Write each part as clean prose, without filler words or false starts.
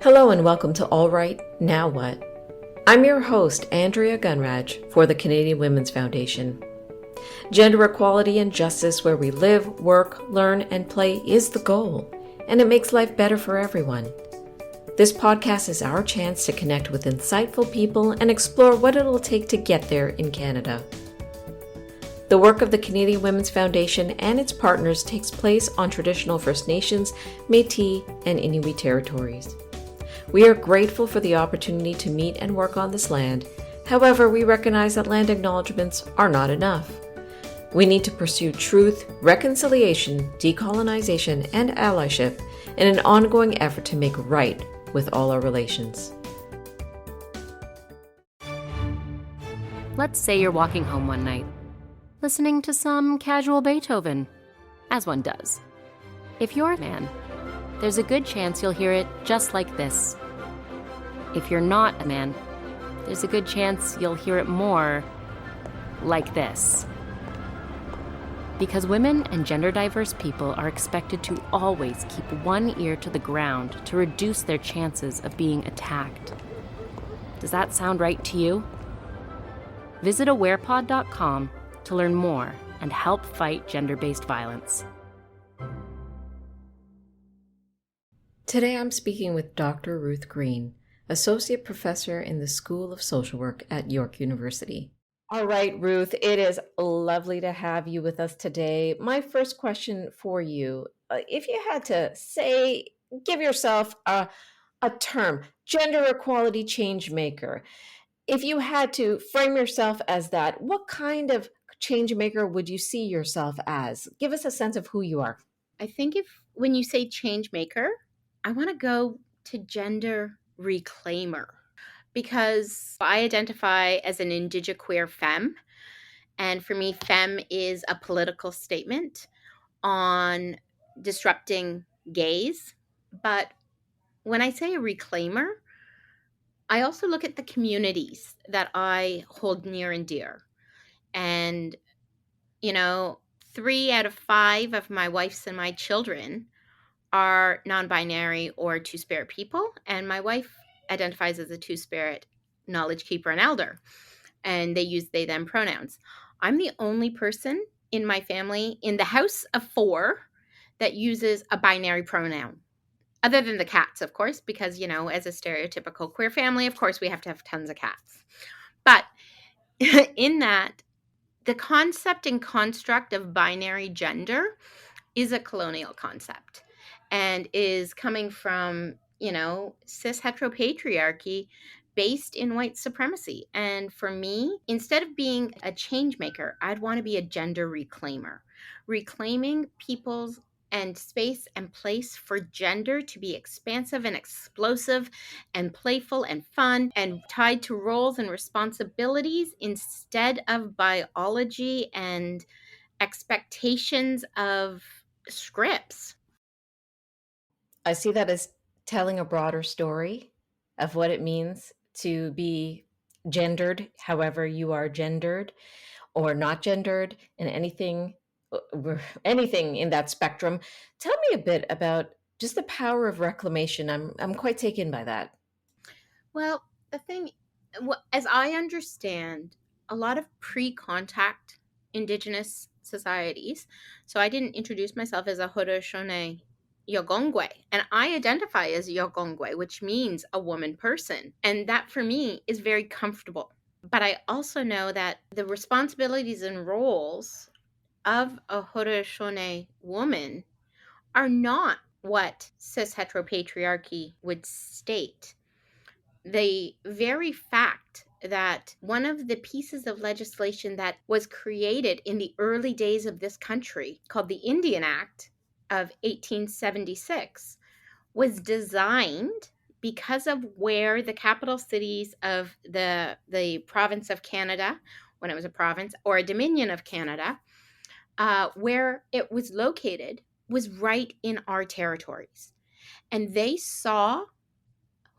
Hello and welcome to All Right, Now What? I'm your host, Andrea Gunraj, for the Canadian Women's Foundation. Gender equality and justice where we live, work, learn, and play is the goal, and it makes life better for everyone. This podcast is our chance to connect with insightful people and explore what it'll take to get there in Canada. The work of the Canadian Women's Foundation and its partners takes place on traditional First Nations, Métis, and Inuit territories. We are grateful for the opportunity to meet and work on this land. However, we recognize that land acknowledgements are not enough. We need to pursue truth, reconciliation, decolonization, and allyship in an ongoing effort to make right with all our relations. Let's say you're walking home one night, listening to some casual Beethoven, as one does. If you're a man, there's a good chance you'll hear it just like this. If you're not a man, there's a good chance you'll hear it more like this. Because women and gender diverse people are expected to always keep one ear to the ground to reduce their chances of being attacked. Does that sound right to you? Visit awarepod.com to learn more and help fight gender-based violence. Today I'm speaking with Dr. Ruth Green, Associate Professor in the School of Social Work at York University. All right, Ruth, it is lovely to have you with us today. My first question for you, if you had to give yourself a term, gender equality change maker, if you had to frame yourself as that, what kind of change maker would you see yourself as? Give us a sense of who you are. I think when you say change maker, I want to go to gender reclaimer because I identify as an indigiqueer femme. And for me, femme is a political statement on disrupting gays. But when I say a reclaimer, I also look at the communities that I hold near and dear. And, 3 out of 5 of my wife's and my children are non-binary or two-spirit people, and my wife identifies as a two-spirit knowledge keeper and elder, and they use they them pronouns. I'm the only person in my family in the house of 4 that uses a binary pronoun, other than the cats, of course, because as a stereotypical queer family, of course we have to have tons of cats. But in that, the concept and construct of binary gender is a colonial concept and is coming from, cis heteropatriarchy based in white supremacy. And for me, instead of being a change maker, I'd want to be a gender reclaimer, reclaiming people's and space and place for gender to be expansive and explosive and playful and fun and tied to roles and responsibilities instead of biology and expectations of scripts. I see that as telling a broader story of what it means to be gendered, however you are gendered or not gendered, and anything in that spectrum. Tell me a bit about just the power of reclamation. I'm quite taken by that. Well, the thing, as I understand, a lot of pre-contact Indigenous societies, so I didn't introduce myself as a Haudenosaunee Yogongwe, and I identify as Yogongwe, which means a woman person, and that for me is very comfortable. But I also know that the responsibilities and roles of a Haudenosaunee woman are not what cis heteropatriarchy would state. The very fact that one of the pieces of legislation that was created in the early days of this country, called the Indian Act of 1876, was designed because of where the capital cities of the province of Canada, when it was a province, or a dominion of Canada, where it was located, was right in our territories. And they saw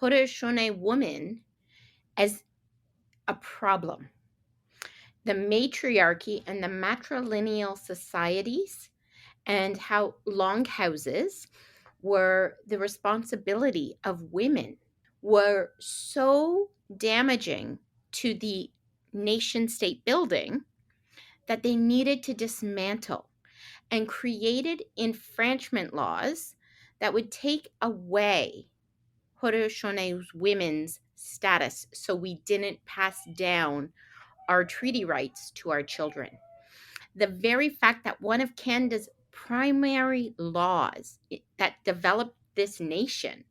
Haudenosaunee women as a problem. The matriarchy and the matrilineal societies and how longhouses were the responsibility of women were so damaging to the nation state building that they needed to dismantle, and created infringement laws that would take away Haudenosaunee women's status so we didn't pass down our treaty rights to our children. The very fact that one of Canada's primary laws that developed this nation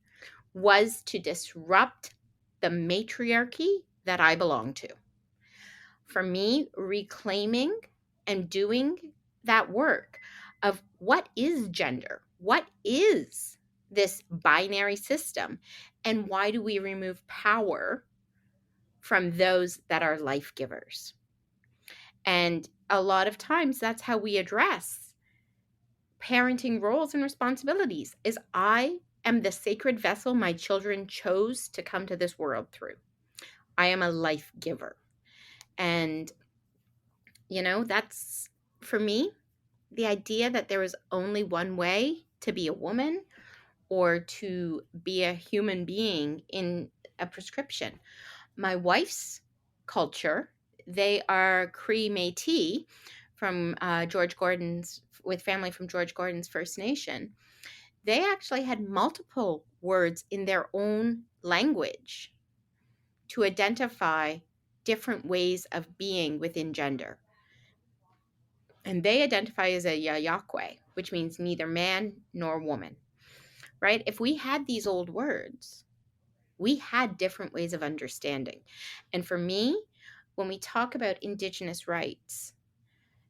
was to disrupt the matriarchy that I belong to. For me, reclaiming and doing that work of what is gender? What is this binary system? And why do we remove power from those that are life givers? And a lot of times that's how we address parenting roles and responsibilities is I am the sacred vessel my children chose to come to this world through. I am a life giver. And, that's for me, the idea that there is only one way to be a woman or to be a human being in a prescription. My wife's culture, they are Cree Métis from with family from George Gordon's First Nation. They actually had multiple words in their own language to identify different ways of being within gender. And they identify as a Yayakwe, which means neither man nor woman, right? If we had these old words, we had different ways of understanding. And for me, when we talk about Indigenous rights,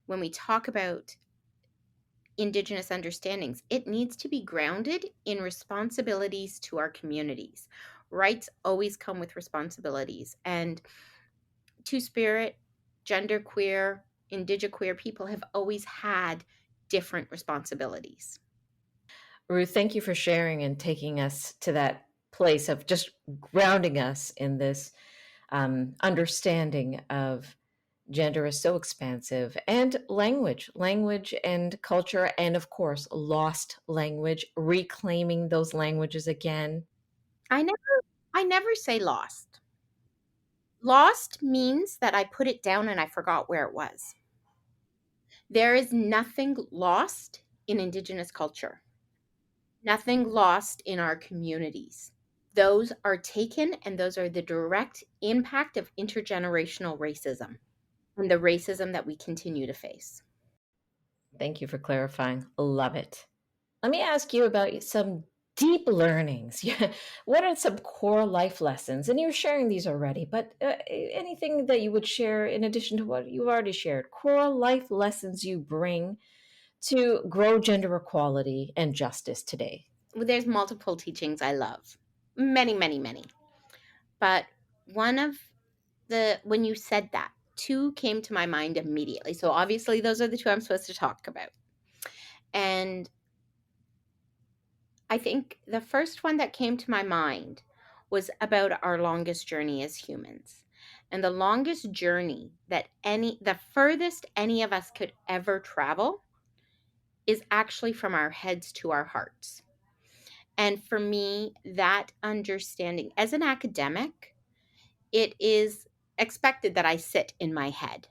when we talk about Indigenous understandings, it needs to be grounded in responsibilities to our communities. Rights always come with responsibilities. And Two-Spirit, genderqueer, indigiqueer people have always had different responsibilities. Ruth, thank you for sharing and taking us to that place of just grounding us in this understanding of gender is so expansive, and language and culture, and of course, lost language, reclaiming those languages again. I never say lost. Lost means that I put it down and I forgot where it was. There is nothing lost in Indigenous culture, nothing lost in our communities. Those are taken, and those are the direct impact of intergenerational racism and the racism that we continue to face. Thank you for clarifying. Love it. Let me ask you about some deep learnings. What are some core life lessons? And you're sharing these already, but anything that you would share in addition to what you've already shared, core life lessons you bring to grow gender equality and justice today? There's multiple teachings I love, many, many, many. But when you said that, two came to my mind immediately. So obviously those are the two I'm supposed to talk about. And I think the first one that came to my mind was about our longest journey as humans. And the longest journey the furthest any of us could ever travel is actually from our heads to our hearts. And for me, that understanding, as an academic, it is expected that I sit in my head.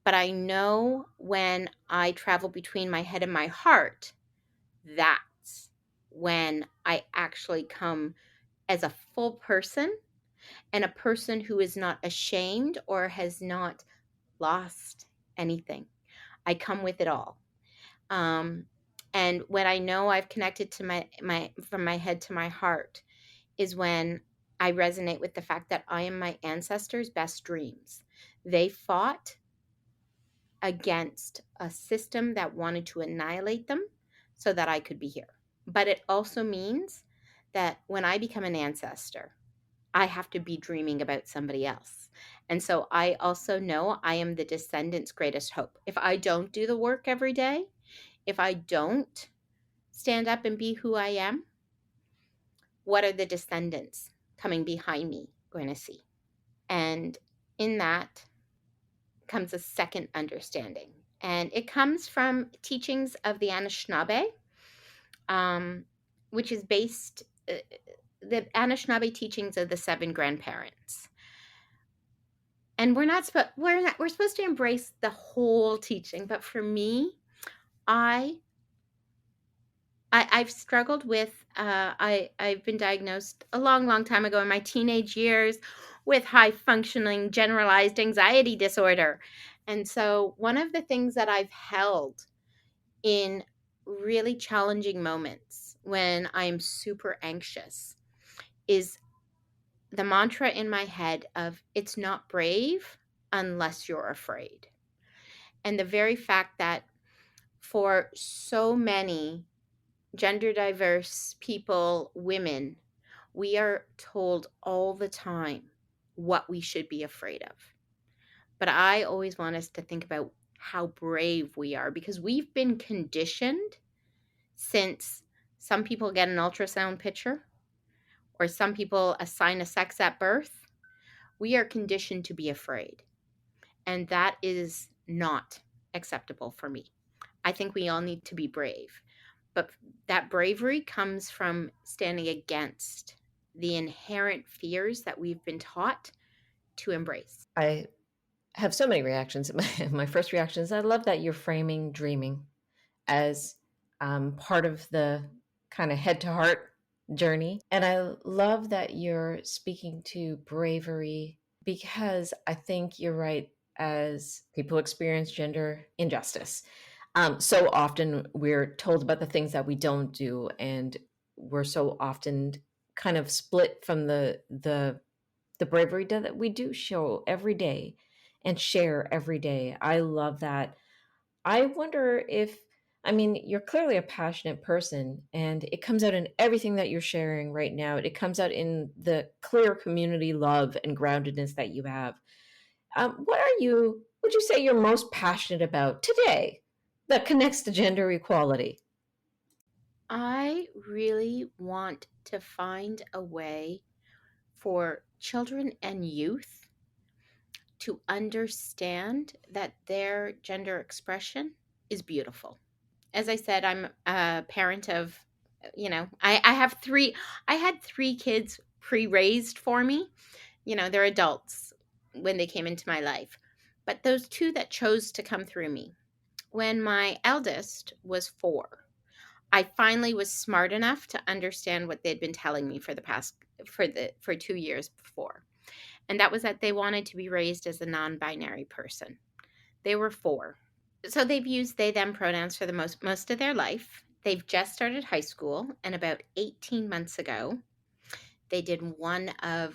But I know when I travel between my head and my heart, that's when I actually come as a full person, and a person who is not ashamed or has not lost anything. I come with it all. And when I know I've connected to my from my head to my heart is when I resonate with the fact that I am my ancestors' best dreams. They fought against a system that wanted to annihilate them so that I could be here. But it also means that when I become an ancestor, I have to be dreaming about somebody else. And so I also know I am the descendants' greatest hope. If I don't do the work every day, if I don't stand up and be who I am, what are the descendants coming behind me going to see? And in that comes a second understanding. And it comes from teachings of the Anishinaabe. which is based, the Anishinaabe teachings of the 7 grandparents. And we're supposed to embrace the whole teaching. But for me, I've struggled with, I've been diagnosed a long, long time ago in my teenage years with high functioning generalized anxiety disorder. And so one of the things that I've held in really challenging moments when I'm super anxious is the mantra in my head of, it's not brave unless you're afraid. And the very fact that for so many gender diverse people, women, we are told all the time what we should be afraid of. But I always want us to think about how brave we are, because we've been conditioned since some people get an ultrasound picture or some people assign a sex at birth. We are conditioned to be afraid. And that is not acceptable for me. I think we all need to be brave. But that bravery comes from standing against the inherent fears that we've been taught to embrace. I have so many reactions. My first reaction is I love that you're framing dreaming as part of the kind of head to heart journey. And I love that you're speaking to bravery, because I think you're right. As people experience gender injustice, so often we're told about the things that we don't do, and we're so often kind of split from the bravery that we do show every day and share every day. I love that. I wonder if, I mean, you're clearly a passionate person, and it comes out in everything that you're sharing right now. It comes out in the clear community love and groundedness that you have. What would you say you're most passionate about today that connects to gender equality? I really want to find a way for children and youth to understand that their gender expression is beautiful. As I said, I'm a parent of, I had 3 kids pre-raised for me. They're adults when they came into my life. But those 2 that chose to come through me, when my eldest was 4, I finally was smart enough to understand what they'd been telling me for 2 years before. And that was that they wanted to be raised as a non-binary person. They were 4. So they've used they them pronouns for the most of their life. They've just started high school, and about 18 months ago, they did one of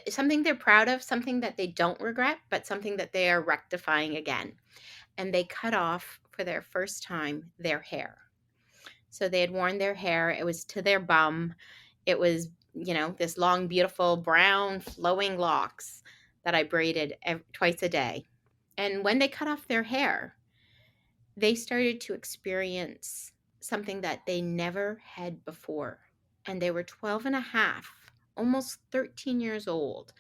something they're proud of, something that they don't regret, but something that they are rectifying again. And they cut off, for their first time, their hair. So they had worn their hair. It was to their bum. It was, this long, beautiful, brown, flowing locks that I braided twice a day. And when they cut off their hair, they started to experience something that they never had before. And they were 12 and a half, almost 13 years old,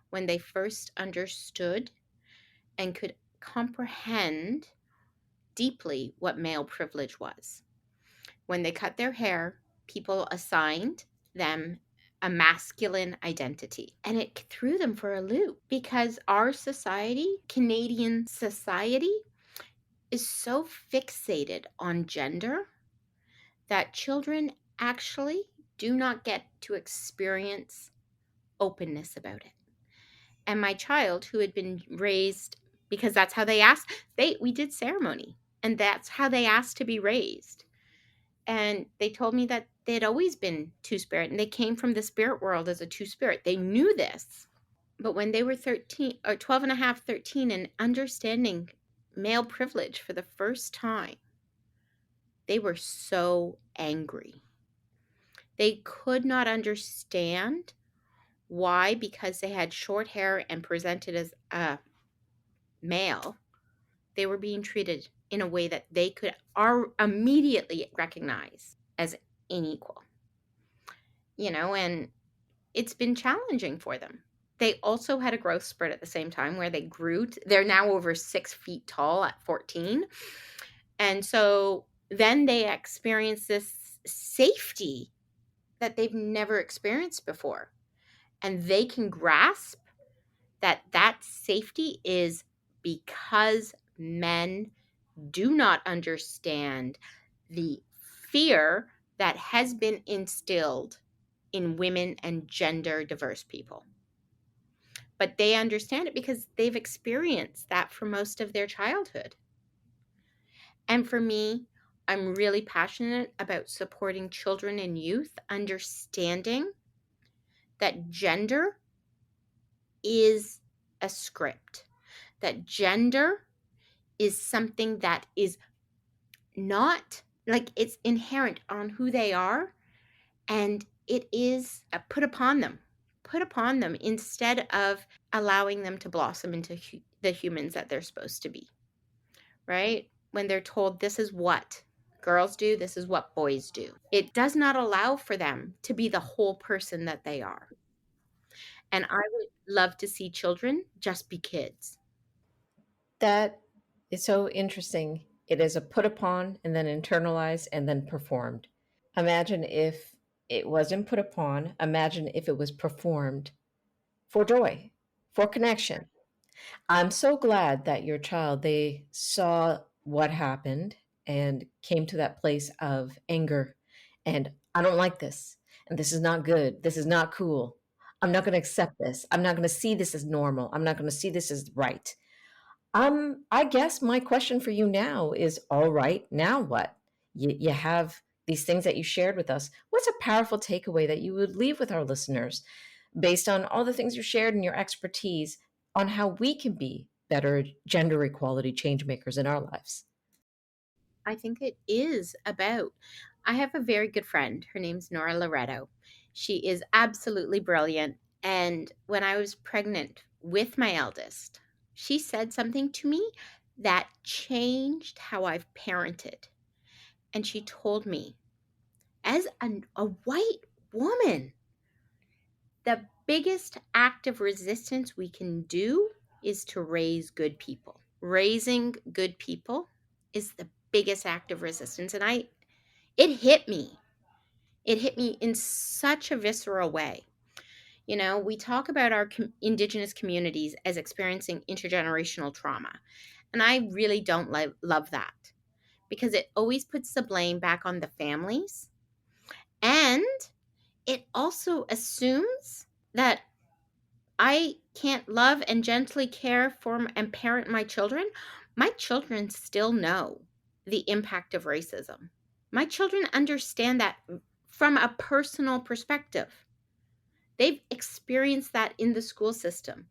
when they first understood and could comprehend deeply what male privilege was. When they cut their hair, people assigned them a masculine identity. And it threw them for a loop, because our society, Canadian society, is so fixated on gender that children actually do not get to experience openness about it. And my child, who had been raised, because that's how they asked, we did ceremony, and that's how they asked to be raised. And they told me that they had always been two-spirit, and they came from the spirit world as a two-spirit. They knew this. But when they were 13 or 12 and a half, 13, and understanding male privilege for the first time, they were so angry. They could not understand why, because they had short hair and presented as a male, they were being treated in a way that they could immediately recognize as unequal. And it's been challenging for them. They also had a growth spurt at the same time where they grew. They're now over 6 feet tall at 14. And so then they experience this safety that they've never experienced before. And they can grasp that that safety is because men do not understand the fear that has been instilled in women and gender diverse people. But they understand it because they've experienced that for most of their childhood. And for me, I'm really passionate about supporting children and youth understanding that gender is a script, that gender is something that is not like it's inherent on who they are, and it is put upon them instead of allowing them to blossom into the humans that they're supposed to be, right? When they're told this is what girls do, this is what boys do, it does not allow for them to be the whole person that they are. And I would love to see children just be kids. That is so interesting. It is a put upon and then internalized and then performed. Imagine if it wasn't put upon. Imagine if it was performed for joy, for connection. I'm so glad that your child, they saw what happened and came to that place of anger and I don't like this. And this is not good. This is not cool. I'm not going to accept this. I'm not going to see this as normal. I'm not going to see this as right. I guess my question for you now is, all right, now what? You have these things that you shared with us. What's a powerful takeaway that you would leave with our listeners based on all the things you shared and your expertise on how we can be better gender equality change makers in our lives? I think it is about, I have a very good friend. Her name's Nora Loretto. She is absolutely brilliant. And when I was pregnant with my eldest, she said something to me that changed how I've parented. And she told me, as a white woman, the biggest act of resistance we can do is to raise good people. Raising good people is the biggest act of resistance. And it hit me. It hit me in such a visceral way. You know, we talk about our Indigenous communities as experiencing intergenerational trauma. And I really don't love that, because it always puts the blame back on the families. And it also assumes that I can't love and gently care for and parent my children. My children still know the impact of racism. My children understand that from a personal perspective. They've experienced that in the school system.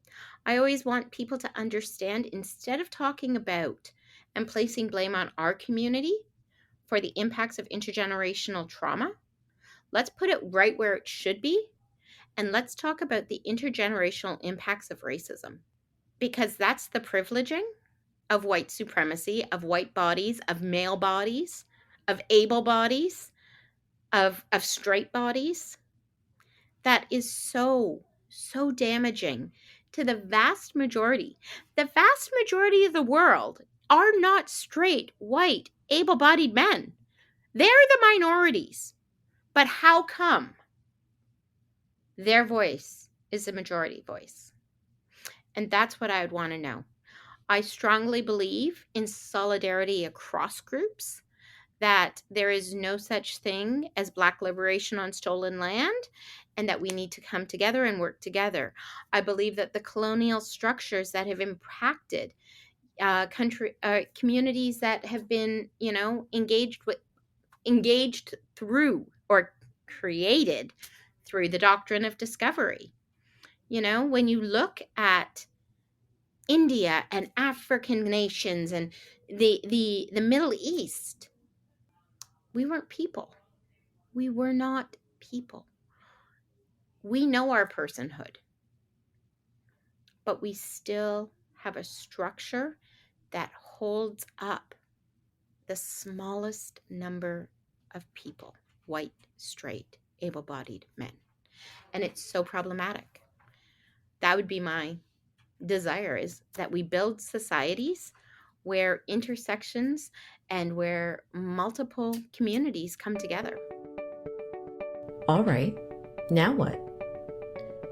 I always want people to understand, instead of talking about and placing blame on our community for the impacts of intergenerational trauma, let's put it right where it should be. And let's talk about the intergenerational impacts of racism, because that's the privileging of white supremacy, of white bodies, of male bodies, of able bodies, of straight bodies, that is so damaging to the vast majority. The vast majority of the world are not straight, white, able-bodied men. They're the minorities. But how come their voice is the majority voice? And that's what I would want to know. I strongly believe in solidarity across groups, that there is no such thing as Black liberation on stolen land, and that we need to come together and work together. I believe that the colonial structures that have impacted communities that have been, engaged through or created through the doctrine of discovery. When you look at India and African nations and the Middle East, we weren't people. We were not people. We know our personhood, but we still have a structure that holds up the smallest number of people, white, straight, able-bodied men. And it's so problematic. That would be my desire, is that we build societies where intersections, and where multiple communities come together. All right, now what?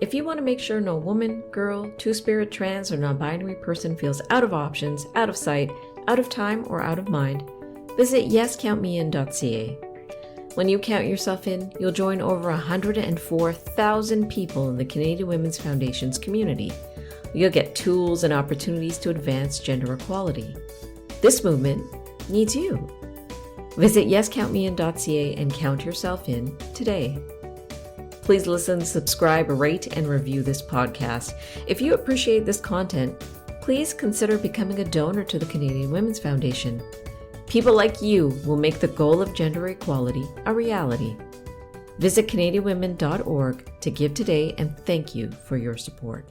If you want to make sure no woman, girl, two-spirit, trans, or non-binary person feels out of options, out of sight, out of time, or out of mind, visit yescountmein.ca. When you count yourself in, you'll join over 104,000 people in the Canadian Women's Foundation's community. You'll get tools and opportunities to advance gender equality. This movement needs you. Visit yescountmein.ca and count yourself in today. Please listen, subscribe, rate, and review this podcast. If you appreciate this content, please consider becoming a donor to the Canadian Women's Foundation. People like you will make the goal of gender equality a reality. Visit CanadianWomen.org to give today, and thank you for your support.